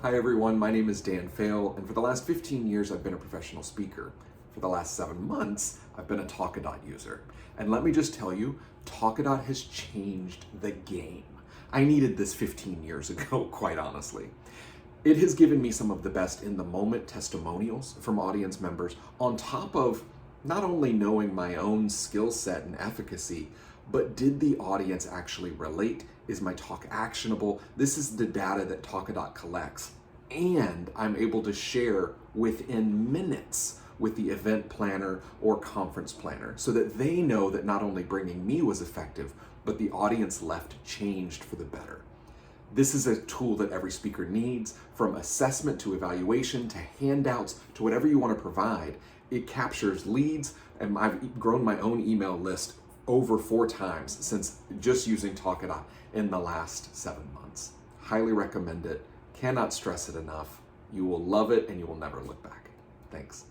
Hi everyone, my name is Dan Faill, and for the last 15 years I've been a professional speaker. For the last 7 months, I've been a Talkadot user. And let me just tell you, Talkadot has changed the game. I needed this 15 years ago, quite honestly. It has given me some of the best in-the-moment testimonials from audience members, on top of not only knowing my own skill set and efficacy, but did the audience actually relate? Is my talk actionable? This is the data that Talkadot collects. And I'm able to share within minutes with the event planner or conference planner so that they know that not only bringing me was effective, but the audience left changed for the better. This is a tool that every speaker needs, from assessment to evaluation to handouts to whatever you want to provide. It captures leads, and I've grown my own email list over 4 times since just using Talkadot in the last 7 months. Highly recommend it. Cannot stress it enough. You will love it and you will never look back. Thanks.